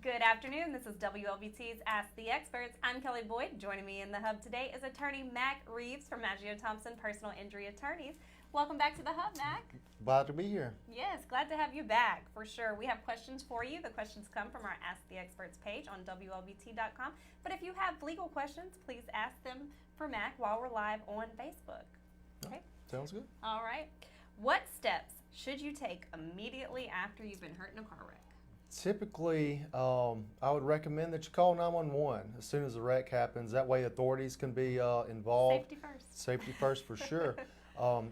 Good afternoon. This is WLBT's Ask the Experts. I'm Kelly Boyd. Joining me in the hub today is attorney Mac Reeves from Maggio, Thompson Personal Injury Attorneys. Welcome back to the hub, Mac. Glad to be here. Yes, glad to have you back for sure. We have questions for you. The questions come from our Ask the Experts page on WLBT.com. But if you have legal questions, please ask them for Mac while we're live on Facebook. Okay? Sounds good. All right. What steps should you take immediately after you've been hurt in a car wreck? Typically, I would recommend that you call 911 as soon as the wreck happens. That way authorities can be involved. Safety first. Safety first for sure.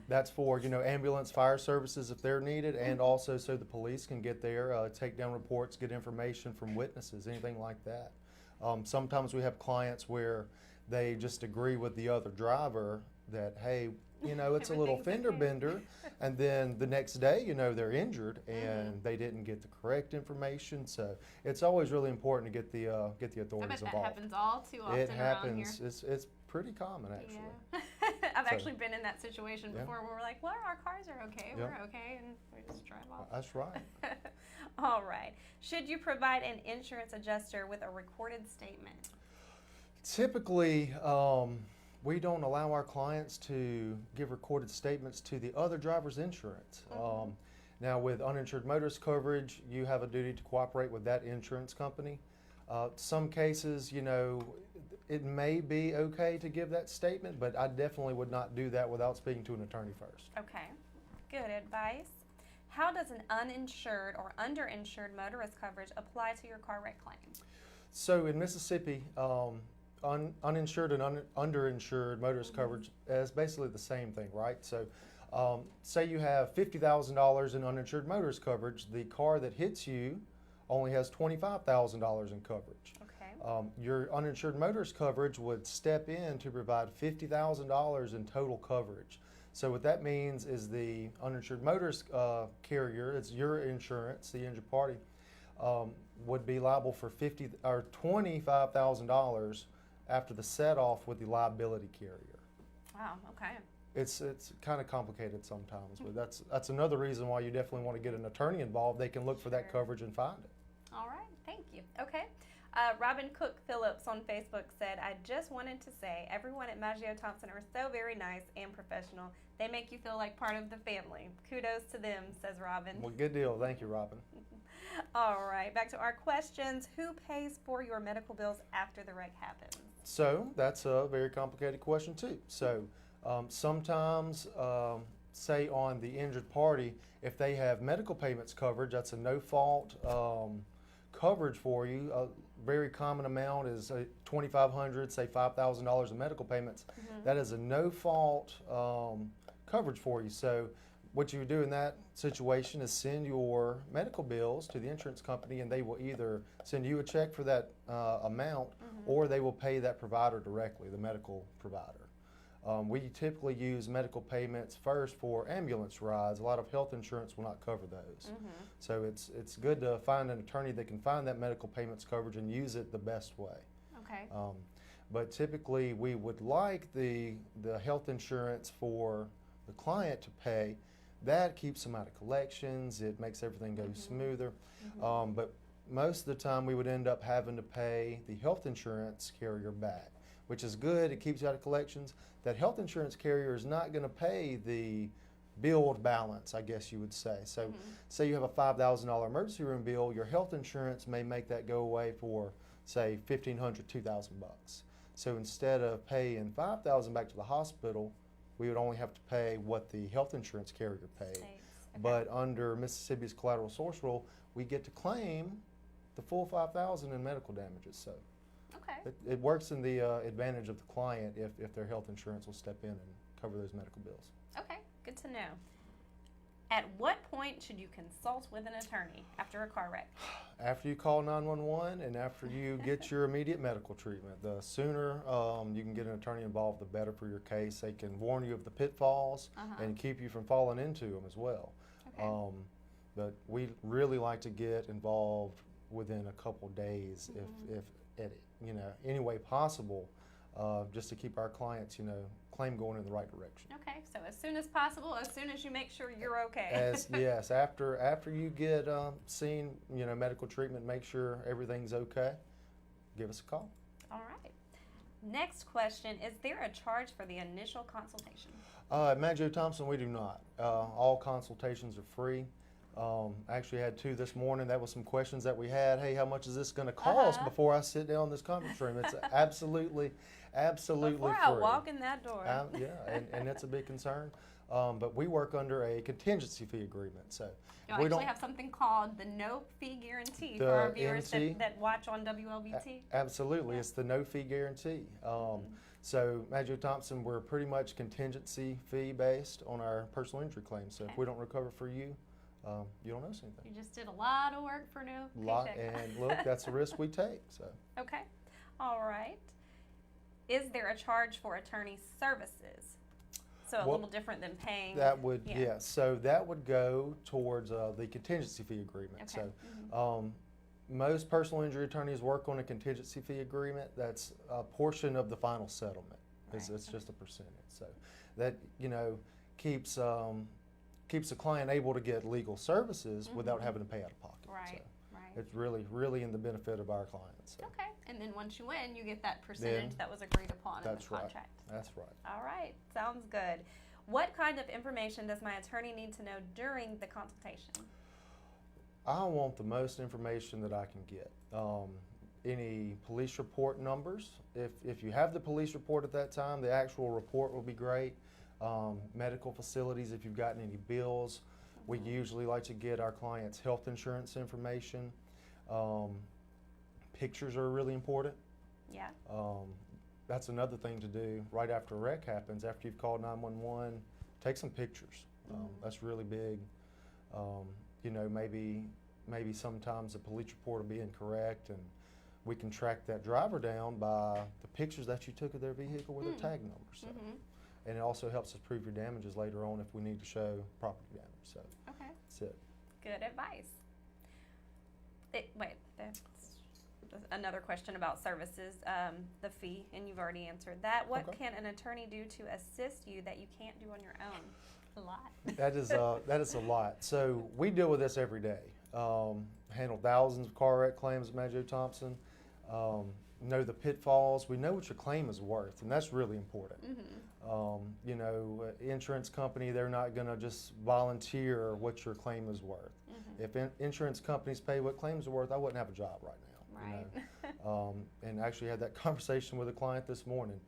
That's for, ambulance, fire services if they're needed, and also so the police can get there, take down reports, get information from witnesses, anything like that. Sometimes we have clients where they just agree with the other driver that, hey, it's a little fender okay. bender, and then the next day, they're injured and they didn't get the correct information. So it's always really important to get the authorities I bet that involved. happens all too often It around happens. here. It's pretty common actually. Yeah. I've So- actually been in that situation before where we're like, well, our cars are okay, Yeah. we're okay, and we just drive off. That's right. All right. Should you provide an insurance adjuster with a recorded statement? Typically, we don't allow our clients to give recorded statements to the other driver's insurance. Now, with uninsured motorist coverage, you have a duty to cooperate with that insurance company. Some cases, it may be okay to give that statement, but I definitely would not do that without speaking to an attorney first. Okay. Good advice. How does an uninsured or underinsured motorist coverage apply to your car wreck claim? So in Mississippi, uninsured and underinsured motorist coverage is basically the same thing, right? So say you have $50,000 in uninsured motorist coverage, the car that hits you only has $25,000 in coverage. Okay. Your uninsured motorist coverage would step in to provide $50,000 in total coverage. So what that means is the uninsured motorist carrier, it's your insurance, the injured party, would be liable for $25,000 after the set off with the liability carrier. Wow. Okay. It's kind of complicated sometimes, but that's another reason why you definitely want to get an attorney involved. They can look for that coverage and find it. All right. Thank you. Okay. Robin Cook Phillips on Facebook said, I just wanted to say everyone at Maggio Thompson are so very nice and professional. They make you feel like part of the family. Kudos to them, says Robin. Well, good deal. Thank you, Robin. All right. Back to our questions. Who pays for your medical bills after the wreck happens? So that's a very complicated question too. So sometimes, say on the injured party, if they have medical payments coverage, that's a no-fault coverage for you. A very common amount is $2,500, say $5,000 in medical payments. That is a no-fault coverage for you. So what you would do in that situation is send your medical bills to the insurance company, and they will either send you a check for that amount, or they will pay that provider directly, the medical provider. We typically use medical payments first for ambulance rides. A lot of health insurance will not cover those. So it's good to find an attorney that can find that medical payments coverage and use it the best way. Okay. But typically we would like the health insurance for the client to pay. That keeps them out of collections. It makes everything go smoother. But most of the time we would end up having to pay the health insurance carrier back, which is good. It keeps you out of collections. That health insurance carrier is not going to pay the billed balance, I guess you would say. So say you have a $5,000 emergency room bill, your health insurance may make that go away for, say, $1,500, $2,000 bucks. So instead of paying $5,000 back to the hospital, we would only have to pay what the health insurance carrier paid. Okay. But under Mississippi's collateral source rule, we get to claim the full $5,000 in medical damages. So Okay. it works in the advantage of the client if their health insurance will step in and cover those medical bills. Okay. Good to know. At what point should you consult with an attorney after a car wreck? After you call 911 and after you get your immediate medical treatment. The sooner you can get an attorney involved, the better for your case. They can warn you of the pitfalls and keep you from falling into them as well. Okay. But we really like to get involved within a couple days if at any way possible. just to keep our clients, claim going in the right direction. Okay, so as soon as possible, as soon as you make sure you're okay. Yes, after you get seen, medical treatment, make sure everything's okay. Give us a call. All right. Next question, is there a charge for the initial consultation? At Maggio Thompson, we do not. All consultations are free. I actually had 2 this morning. That was some questions that we had. Hey, how much is this going to cost before I sit down in this conference room? It's absolutely free. Before I walk in that door. Yeah, and it's a big concern. But we work under a contingency fee agreement. So you actually have something called the no fee guarantee for our viewers that watch on WLBT. Absolutely, Yeah. It's the no fee guarantee. So Maggio Thompson, we're pretty much contingency fee based on our personal injury claims. So if we don't recover for you, you don't owe us anything. You just did a lot of work for no paycheck. And look, that's a risk we take. So okay, all right. Is there a charge for attorney services? So a little different than paying. That would, yes. So that would go towards the contingency fee agreement. Okay. So most personal injury attorneys work on a contingency fee agreement. That's a portion of the final settlement. Right. It's just a percentage. So that keeps the client able to get legal services without having to pay out of pocket. Right. So it's really in the benefit of our clients. So. Okay. And then once you win, you get that percentage that was agreed upon in the contract. Right. That's right. All right. Sounds good. What kind of information does my attorney need to know during the consultation? I want the most information that I can get. Any police report numbers. If you have the police report at that time, the actual report will be great. Medical facilities, if you've gotten any bills. We usually like to get our clients' health insurance information. Pictures are really important. Yeah. That's another thing to do right after a wreck happens. After you've called 911, take some pictures. That's really big. Maybe sometimes the police report will be incorrect, and we can track that driver down by the pictures that you took of their vehicle with their tag number. So. And it also helps us prove your damages later on if we need to show property damage. So okay. That's it. Good advice. That's another question about services, the fee, and you've already answered that. What can an attorney do to assist you that you can't do on your own? A lot. That is a lot. So we deal with this every day. Handle thousands of car wreck claims at Maggio Thompson. Know the pitfalls. We know what your claim is worth, and that's really important. Insurance company, they're not going to just volunteer what your claim is worth. If insurance companies pay what claims are worth, I wouldn't have a job right now. Right. And actually had that conversation with a client this morning.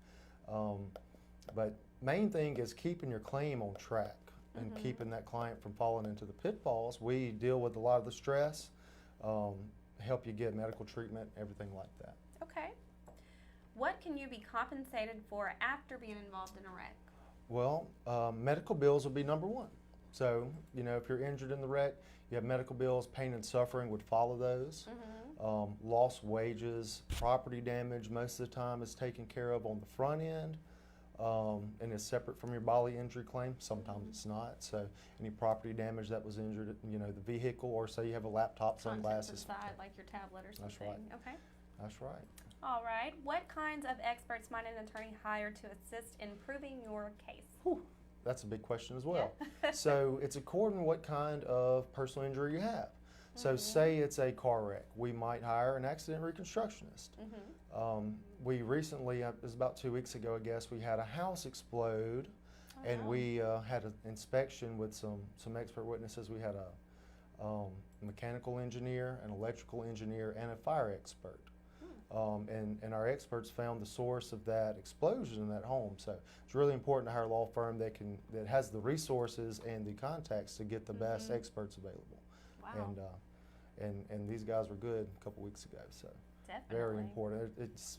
But main thing is keeping your claim on track and keeping that client from falling into the pitfalls. We deal with a lot of the stress, help you get medical treatment, everything like that. Okay. What can you be compensated for after being involved in a wreck? Well, medical bills would be number one. So, if you're injured in the wreck, you have medical bills, pain and suffering would follow those. Lost wages, property damage most of the time is taken care of on the front end and is separate from your bodily injury claim. Sometimes it's not. So any property damage that was injured, the vehicle, or say you have a laptop, sunglasses. Inside, like your tablet or something. That's right. Okay. That's right. All right. What kinds of experts might an attorney hire to assist in proving your case? Whew. That's a big question as well. Yeah. So it's according to what kind of personal injury you have. So say it's a car wreck, we might hire an accident reconstructionist. We recently, it was about 2 weeks ago, I guess, we had a house explode, and we had an inspection with some expert witnesses. We had a mechanical engineer, an electrical engineer, and a fire expert. And our experts found the source of that explosion in that home. So it's really important to hire a law firm that has the resources and the contacts to get the best experts available. Wow. And these guys were good a couple weeks ago. So definitely. Very important. It's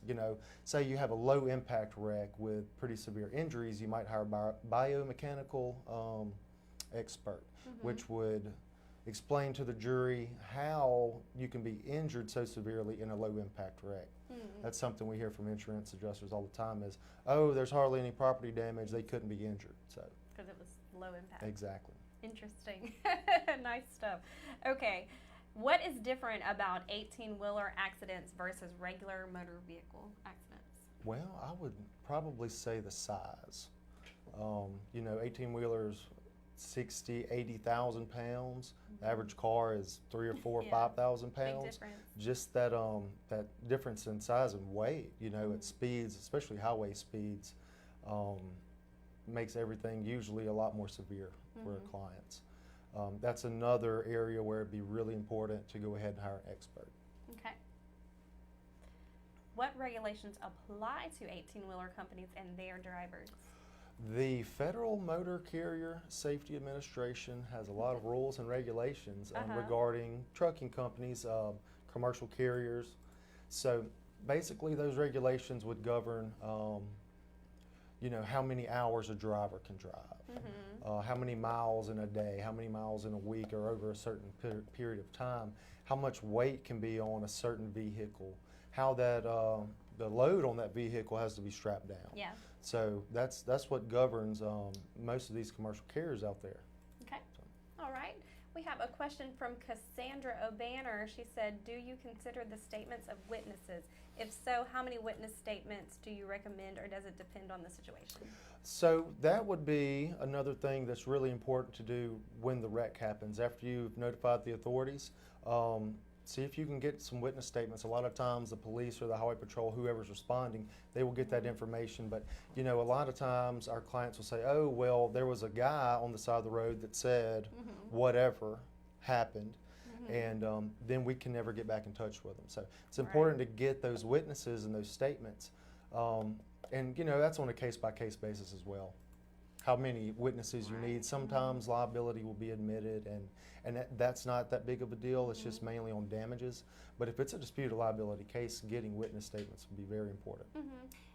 say you have a low impact wreck with pretty severe injuries, you might hire a biomechanical expert, which would explain to the jury how you can be injured so severely in a low impact wreck. That's something we hear from insurance adjusters all the time is, oh, there's hardly any property damage, they couldn't be injured. So because it was low impact. Exactly. Interesting. Nice stuff. Okay. What is different about 18-wheeler accidents versus regular motor vehicle accidents? Well, I would probably say the size. 18-wheelers, 60, 80,000 pounds. The average car is 3 or 4 or Yeah. 5,000 Big pounds. difference. Just that difference in size and weight, at speeds, especially highway speeds, makes everything usually a lot more severe for our clients. That's another area where it'd be really important to go ahead and hire an expert. Okay. What regulations apply to 18-wheeler companies and their drivers? The Federal Motor Carrier Safety Administration has a lot of rules and regulations regarding trucking companies, commercial carriers. So basically those regulations would govern how many hours a driver can drive, how many miles in a day, how many miles in a week or over a certain period of time, how much weight can be on a certain vehicle, how that the load on that vehicle has to be strapped down. Yeah. So that's what governs most of these commercial carriers out there. Okay. All right. We have a question from Cassandra O'Banner. She said, do you consider the statements of witnesses? If so, how many witness statements do you recommend, or does it depend on the situation? So that would be another thing that's really important to do when the wreck happens. After you've notified the authorities, see if you can get some witness statements. A lot of times the police or the highway patrol, whoever's responding, they will get that information. But a lot of times our clients will say, oh, well, there was a guy on the side of the road that said whatever happened. And then we can never get back in touch with them. So it's important to get those witnesses and those statements. And that's on a case-by-case basis as well. How many witnesses you need. Sometimes liability will be admitted, and that's not that big of a deal. It's just mainly on damages. But if it's a disputed liability case, getting witness statements would be very important.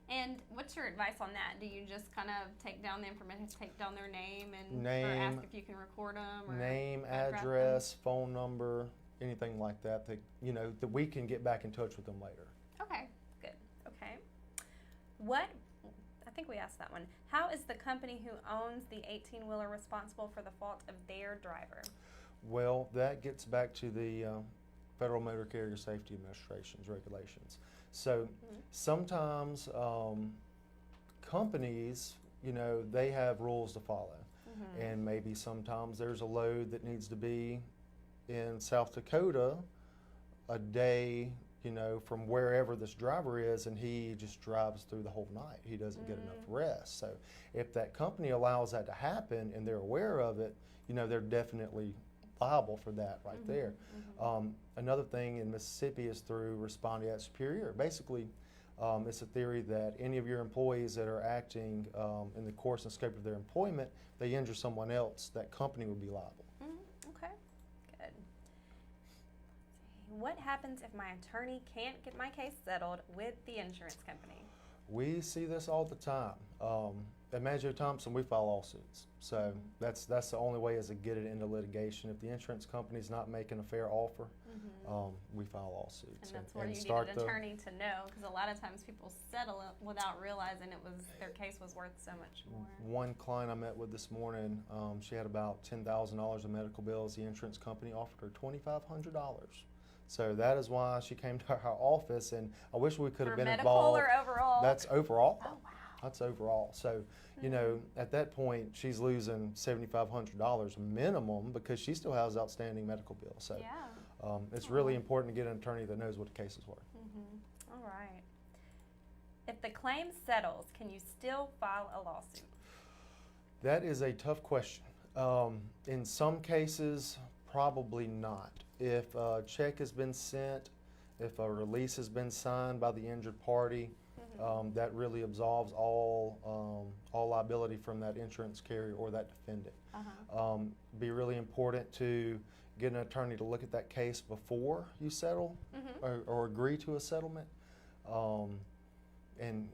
And what's your advice on that? Do you just kind of take down the information, take down their name, and or ask if you can record them? Or name, address, phone number, anything like that, that we can get back in touch with them later. Okay, good. Okay. I think we asked that one. How is the company who owns the 18-wheeler responsible for the fault of their driver? Well, that gets back to the Federal Motor Carrier Safety Administration's regulations. So sometimes companies, they have rules to follow. And maybe sometimes there's a load that needs to be in South Dakota a day, from wherever this driver is, and he just drives through the whole night. He doesn't get enough rest. So if that company allows that to happen and they're aware of it, they're definitely liable for that right there. Another thing in Mississippi is through respondeat superior. Basically, it's a theory that any of your employees that are acting in the course and scope of their employment, they injure someone else, that company would be liable. Okay, good. What happens if my attorney can't get my case settled with the insurance company? We see this all the time. At Maggio Thompson, we file lawsuits. So that's the only way is to get it into litigation. If the insurance company's not making a fair offer, we file lawsuits. And that's where you need an attorney to know, because a lot of times people settle it without realizing their case was worth so much more. One client I met with this morning, she had about $10,000 in medical bills. The insurance company offered her $2,500. So that is why she came to our office, and I wish we could have been involved. For medical or overall? That's overall. Oh, wow. That's overall. So, at that point, she's losing $7,500 minimum because she still has outstanding medical bills. So, it's really important to get an attorney that knows what the case is worth. All right. If the claim settles, can you still file a lawsuit? That is a tough question. In some cases, probably not. If a check has been sent, if a release has been signed by the injured party, that really absolves all liability from that insurance carrier or that defendant. Be really important to get an attorney to look at that case before you settle or agree to a settlement. And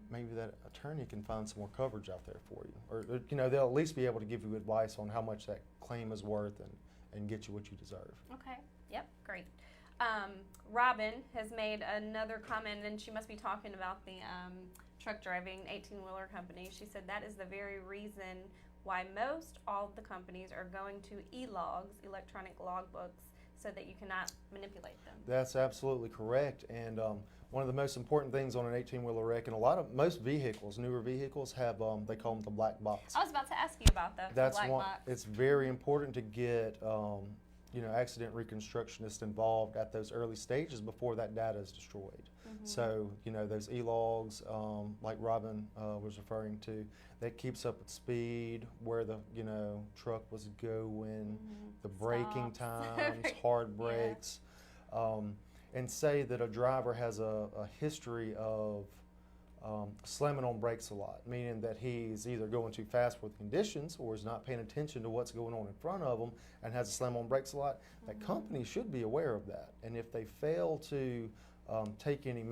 maybe that attorney can find some more coverage out there for you. Or they'll at least be able to give you advice on how much that claim is worth and get you what you deserve. Okay. Yep. Great. Robin has made another comment, and she must be talking about the truck driving 18-wheeler company. She said that is the very reason why all of the companies are going to e-logs, electronic logbooks, so that you cannot manipulate them. That's absolutely correct. And one of the most important things on an 18-wheeler wreck, and most vehicles, newer vehicles, have they call them the black box. I was about to ask you about the That's black one. box. It's very important to get accident reconstructionists involved at those early stages before that data is destroyed. So, those e-logs, like Robin was referring to, that keeps up with speed, where the, truck was going, the braking times, hard brakes, and say that a driver has a history of slamming on brakes a lot, meaning that he's either going too fast for the conditions or is not paying attention to what's going on in front of him and has to slam on brakes a lot. That company should be aware of that. And if they fail to take any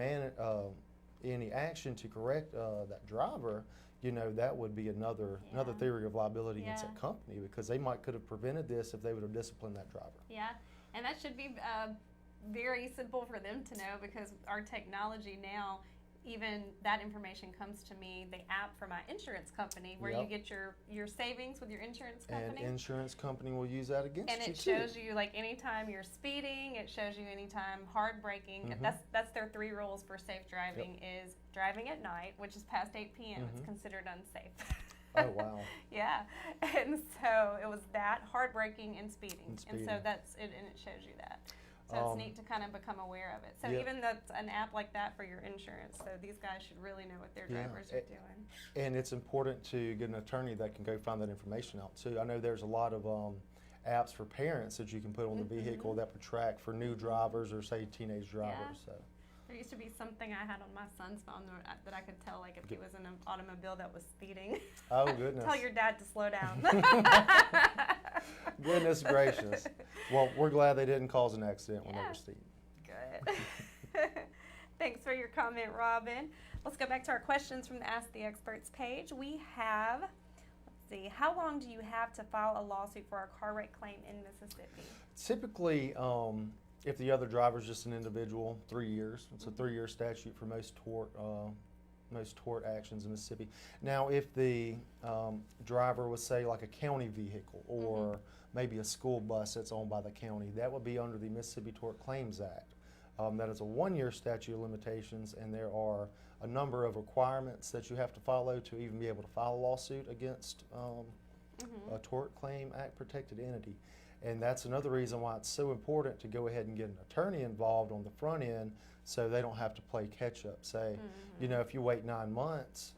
action to correct that driver, that would be another theory of liability against that company, because they could have prevented this if they would have disciplined that driver. Yeah, and that should be very simple for them to know, because our technology now, even that information comes to me, the app for my insurance company, where you get your savings with your insurance company. And insurance company will use that against you. And it shows you, like, anytime you're speeding, it shows you anytime hard braking. That's their 3 rules for safe driving is driving at night, which is past 8 p.m. It's considered unsafe. Oh, wow. Yeah. And so it was that, hard braking and speeding. And so that's it, and it shows you that. So it's neat to kind of become aware of it. So even that's an app like that for your insurance. So these guys should really know what their drivers are doing. And it's important to get an attorney that can go find that information out too. I know there's a lot of apps for parents that you can put on the vehicle that would track for new drivers or say teenage drivers. So there used to be something I had on my son's phone that I could tell, like, if he was in an automobile that was speeding. Oh, goodness. Tell your dad to slow down. Goodness gracious. Well, we're glad they didn't cause an accident when they were speeding. Good. Thanks for your comment, Robin. Let's go back to our questions from the Ask the Experts page. We have, let's see, how long do you have to file a lawsuit for a car wreck claim in Mississippi? Typically, if the other driver is just an individual, 3 years. It's a 3-year statute for most tort actions in Mississippi. Now, if the driver was, say, like a county vehicle or maybe a school bus that's owned by the county, that would be under the Mississippi Tort Claims Act. That is a 1-year statute of limitations, and there are a number of requirements that you have to follow to even be able to file a lawsuit against a Tort Claim Act protected entity. And that's another reason why it's so important to go ahead and get an attorney involved on the front end, so they don't have to play catch up. Say, if you wait 9 months,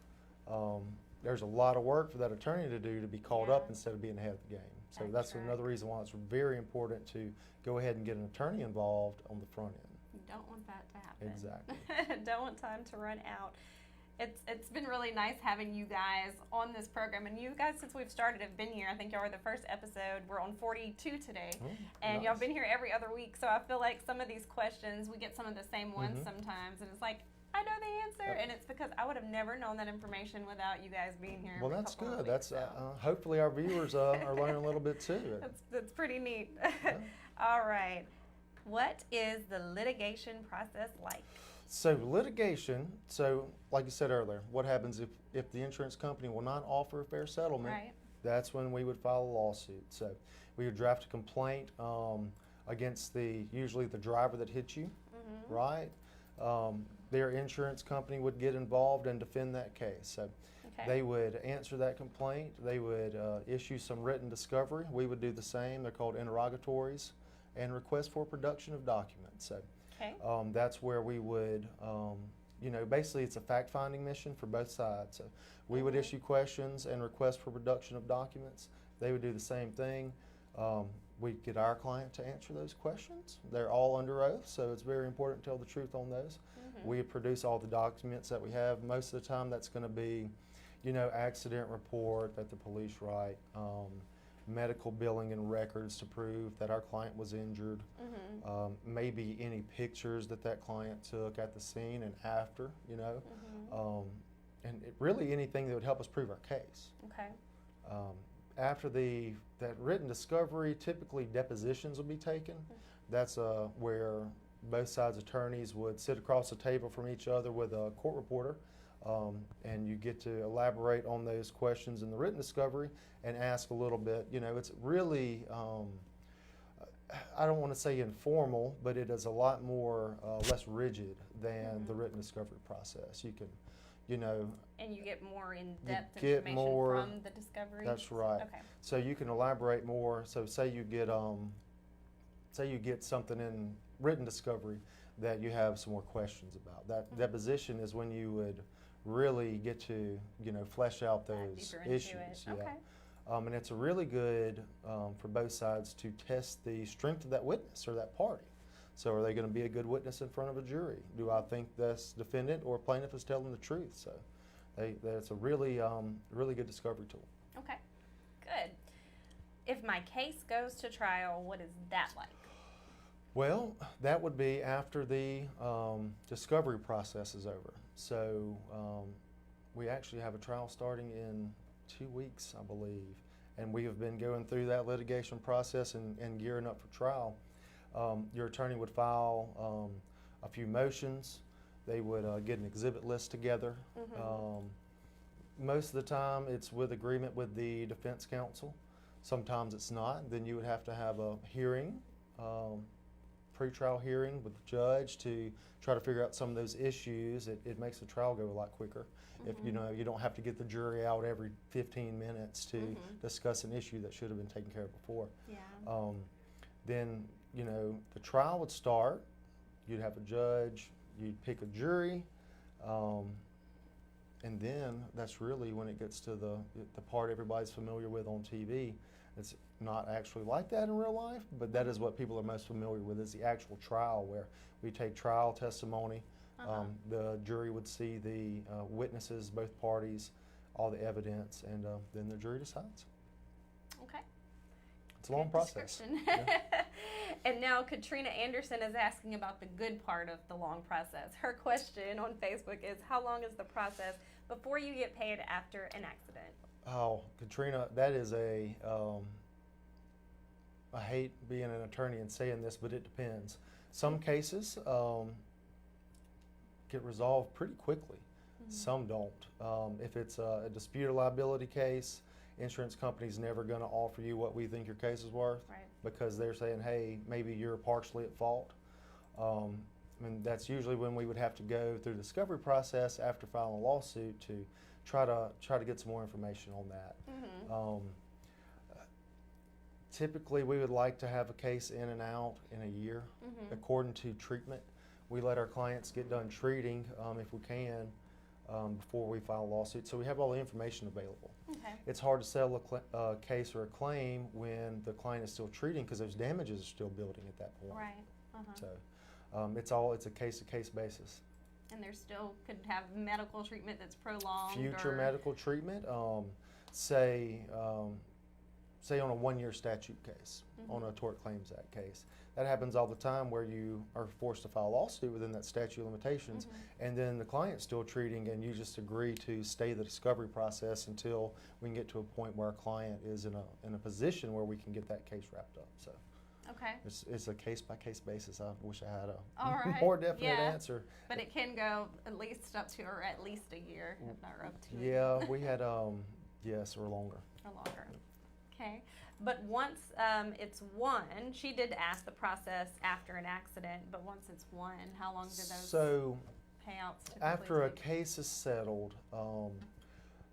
there's a lot of work for that attorney to do to be caught up instead of being ahead of the game. So that's another reason why it's very important to go ahead and get an attorney involved on the front end. You don't want that to happen. Exactly. Don't want time to run out. It's been really nice having you guys on this program, and you guys, since we've started, have been here. I think y'all are the first episode. We're on 42 today, and y'all been here every other week. So I feel like some of these questions, we get some of the same ones sometimes, and it's like, I know the answer, and it's because I would have never known that information without you guys being here. Well, that's good. That's hopefully our viewers are learning a little bit too. That's pretty neat. All right. What is the litigation process like? So litigation, like you said earlier, what happens if the insurance company will not offer a fair settlement? Right. That's when we would file a lawsuit. So we would draft a complaint against usually the driver that hit you, right? Their insurance company would get involved and defend that case. So they would answer that complaint. They would issue some written discovery. We would do the same. They're called interrogatories and request for production of documents. So that's where we would, basically it's a fact-finding mission for both sides. So we would issue questions and request for production of documents. They would do the same thing. We'd get our client to answer those questions. They're all under oath, so it's very important to tell the truth on those. We produce all the documents that we have. Most of the time that's going to be, accident report that the police write, medical billing and records to prove that our client was injured, maybe any pictures that client took at the scene and after, and really anything that would help us prove our case. After that written discovery, typically depositions will be taken. That's where both sides' attorneys would sit across the table from each other with a court reporter, and you get to elaborate on those questions in the written discovery and ask a little bit. It's really I don't want to say informal, but it is a lot more less rigid than the written discovery process. You can, you know, And you get more in-depth get information more- from the discovery? that's right. Okay. So you can elaborate more. So say you get something in written discovery that you have some more questions about. That deposition is when you would really get to, you know, flesh out Dive those deeper into issues. it. Yeah. Okay. And it's a really good for both sides to test the strength of that witness or that party. So are they going to be a good witness in front of a jury? Do I think this defendant or plaintiff is telling the truth? So that's a really, really good discovery tool. Okay. Good. If my case goes to trial, what is that like? Well, that would be after the discovery process is over. So we actually have a trial starting in 2 weeks, I believe, and we have been going through that litigation process and gearing up for trial. Your attorney would file a few motions. They would get an exhibit list together. Most of the time it's with agreement with the defense counsel. Sometimes it's not. Then you would have to have a hearing, pre-trial hearing with the judge to try to figure out some of those issues. It makes the trial go a lot quicker. If you know, you don't have to get the jury out every 15 minutes to discuss an issue that should have been taken care of before. Yeah. Then, you know, the trial would start. You'd have a judge, you'd pick a jury, and then that's really when it gets to the part everybody's familiar with on TV. It's not actually like that in real life, but that is what people are most familiar with, is the actual trial, where we take trial testimony. The jury would see the witnesses, both parties, all the evidence, and then the jury decides. Okay. It's a long Good process. description. Yeah. And now Katrina Anderson is asking about the good part of the long process. Her question on Facebook is, how long is the process before you get paid after an accident? Oh, Katrina, that is I hate being an attorney and saying this, but it depends. Some cases get resolved pretty quickly. Some don't. If it's a disputed liability case, insurance company's never going to offer you what we think your case is worth, Right. because they're saying, hey, maybe you're partially at fault. And that's usually when we would have to go through the discovery process after filing a lawsuit to try to get some more information on that. Typically, we would like to have a case in and out in a year, according to treatment. We let our clients get done treating, if we can, before we file a lawsuit. So we have all the information available. Okay. It's hard to settle a case or a claim when the client is still treating, because those damages are still building at that point. Right. So it's a case-to-case basis. And there still could have medical treatment that's prolonged. Future or medical treatment, say on a 1-year statute case, on a Tort Claims Act case. That happens all the time, where you are forced to file a lawsuit within that statute of limitations, and then the client's still treating, and you just agree to stay the discovery process until we can get to a point where our client is in a position where we can get that case wrapped up. So Okay. it's a case-by-case basis. I wish I had All a right. more definite Yeah. answer. But it can go at least up to, or at least a year, if not up to. Yeah, we had, yes, or longer. Or longer. Okay. But once it's won, she did ask the process after an accident, but once it's won, how long do those payouts typically After a take? case is settled,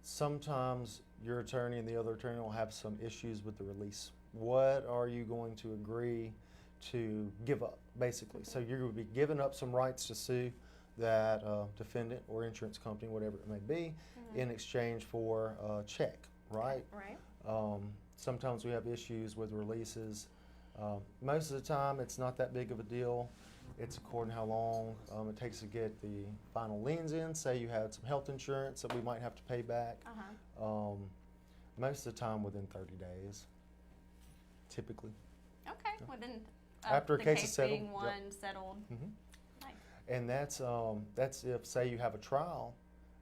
sometimes your attorney and the other attorney will have some issues with the release. What are you going to agree to give up, basically? So you're going to be giving up some rights to sue that defendant or insurance company, whatever it may be, in exchange for a check, right? Right. Sometimes we have issues with releases. Most of the time, it's not that big of a deal. It's according to how long it takes to get the final liens in. Say you had some health insurance that we might have to pay back. Most of the time within 30 days, typically. Okay. Within After a the case is settled, being won, settled. Nice. And that's if, say, you have a trial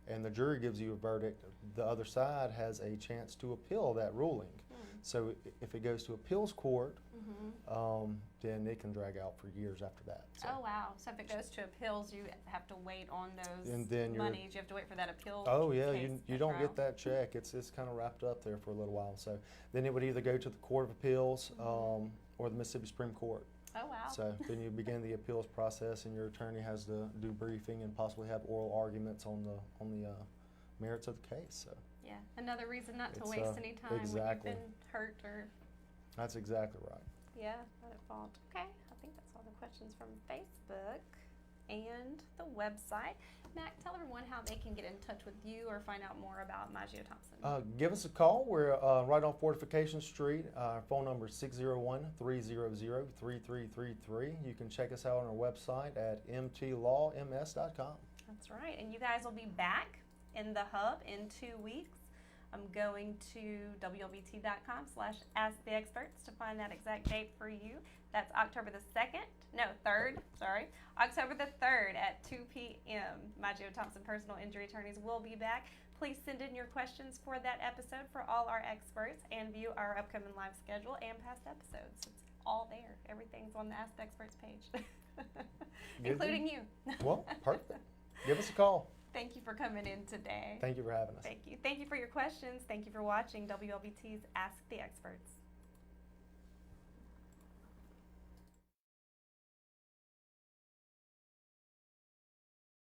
and the jury gives you a verdict, the other side has a chance to appeal that ruling. So if it goes to appeals court, then it can drag out for years after that. So. Oh, wow. So if it goes to appeals, you have to wait on those And then monies. You have to wait for that appeal. Oh yeah, case you don't trial. get that check. It's kind of wrapped up there for a little while. So then it would either go to the Court of Appeals, or the Mississippi Supreme Court. Oh, wow. So then you begin the appeals process, and your attorney has to do briefing and possibly have oral arguments on the merits of the case. So Yeah, another reason not to It's, waste any time exactly. when you've been hurt or, that's exactly right. yeah, not at fault. Okay, I think that's all the questions from Facebook and the website. Mac, tell everyone how they can get in touch with you or find out more about Maggio Thompson. Give us a call. We're right on Fortification Street. Our phone number is 601-300-3333. You can check us out on our website at mtlawms.com. That's right, and you guys will be back in the hub in 2 weeks. I'm going to wlbt.com/asktheexperts to find that exact date for you. That's October the 3rd, October the 3rd at 2 p.m. Maggio Thompson Personal Injury Attorneys will be back. Please send in your questions for that episode for all our experts and view our upcoming live schedule and past episodes. It's all there. Everything's on the Ask the Experts page, including you. Well, perfect. Give us a call. Thank you for coming in today. Thank you for having us. Thank you. Thank you for your questions. Thank you for watching WLBT's Ask the Experts.